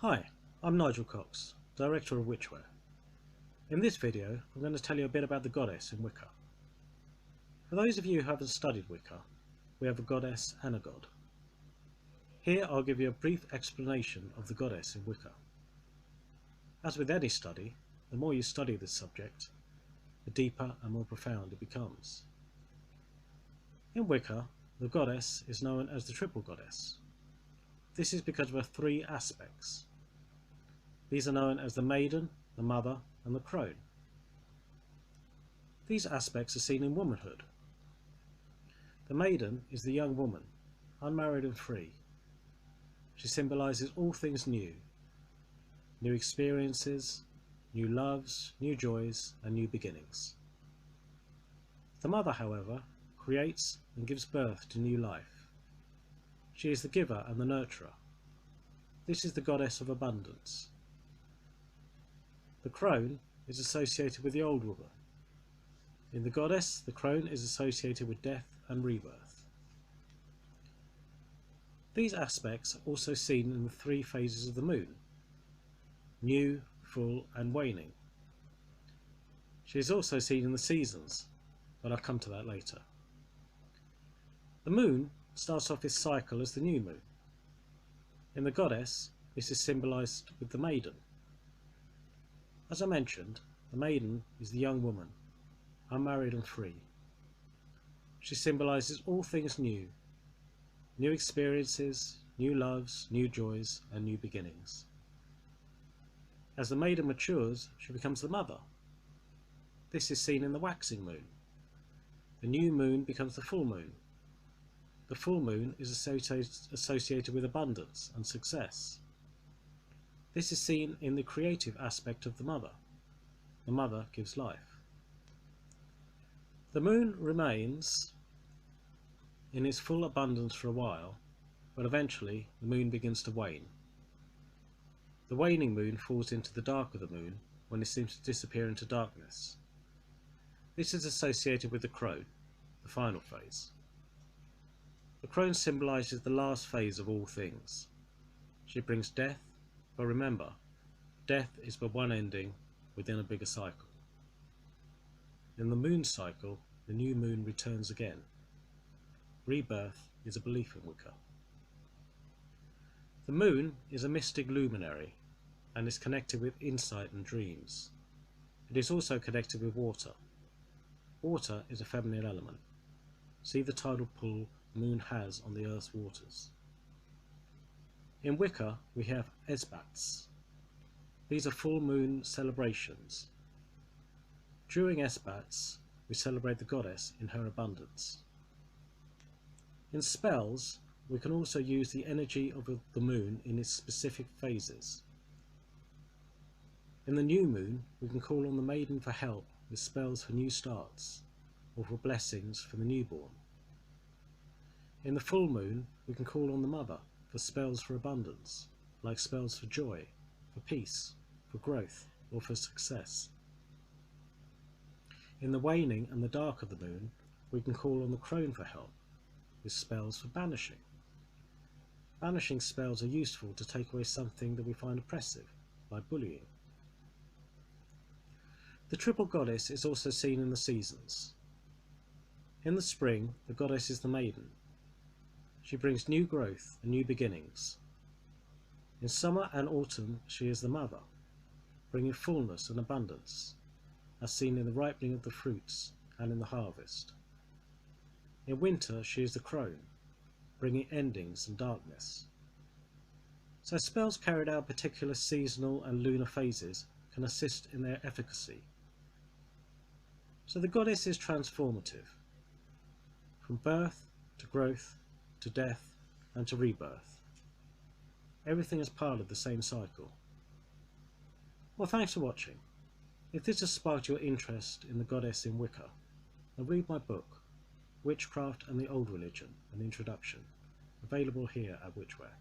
Hi, I'm Nigel Cox, Director of Witchware. In this video, I'm going to tell you a bit about the Goddess in Wicca. For those of you who haven't studied Wicca, we have a goddess and a god. Here I'll give you a brief explanation of the Goddess in Wicca. As with any study, the more you study this subject, the deeper and more profound it becomes. In Wicca, the goddess is known as the Triple Goddess. This is because of her three aspects. These are known as the Maiden, the Mother, and the Crone. These aspects are seen in womanhood. The Maiden is the young woman, unmarried and free. She symbolises all things new experiences, new loves, new joys, and new beginnings. The Mother, however, creates and gives birth to new life. She is the giver and the nurturer. This is the goddess of abundance. The Crone is associated with the old woman. In the goddess, the Crone is associated with death and rebirth. These aspects are also seen in the three phases of the moon: new, full, and waning. She is also seen in the seasons, but I'll come to that later. The moon starts off its cycle as the new moon. In the goddess, this is symbolised with the maiden. As I mentioned, the maiden is the young woman, unmarried and free. She symbolises all things new experiences, new loves, new joys, and new beginnings. As the maiden matures, she becomes the mother. This is seen in the waxing moon. The new moon becomes the full moon. The full moon is associated with abundance and success. This is seen in the creative aspect of the mother. The mother gives life. The moon remains in its full abundance for a while, but eventually the moon begins to wane. The waning moon falls into the dark of the moon when it seems to disappear into darkness. This is associated with the crone, the final phase. The crone symbolises the last phase of all things. She brings death, but remember, death is but one ending within a bigger cycle. In the moon cycle, the new moon returns again. Rebirth is a belief in Wicca. The moon is a mystic luminary and is connected with insight and dreams. It is also connected with water. Water is a feminine element. See the tidal pull the moon has on the Earth's waters. In Wicca, we have Esbats. These are full moon celebrations. During Esbats, we celebrate the goddess in her abundance. In spells, we can also use the energy of the moon in its specific phases. In the new moon, we can call on the maiden for help with spells for new starts, or for blessings for the newborn. In the full moon, we can call on the mother for spells for abundance, like spells for joy, for peace, for growth, or for success. In the waning and the dark of the moon, we can call on the crone for help, with spells for banishing. Banishing spells are useful to take away something that we find oppressive, like bullying. The triple goddess is also seen in the seasons. In the spring, the goddess is the maiden. She brings new growth and new beginnings. In summer and autumn, she is the mother, bringing fullness and abundance, as seen in the ripening of the fruits and in the harvest. In winter, she is the crone, bringing endings and darkness. So spells carried out particular seasonal and lunar phases can assist in their efficacy. So the goddess is transformative, from birth to growth to death and to rebirth. Everything is part of the same cycle. Well, thanks for watching. If this has sparked your interest in the Goddess in Wicca, then read my book, Witchcraft and the Old Religion, an Introduction, available here at Witchware.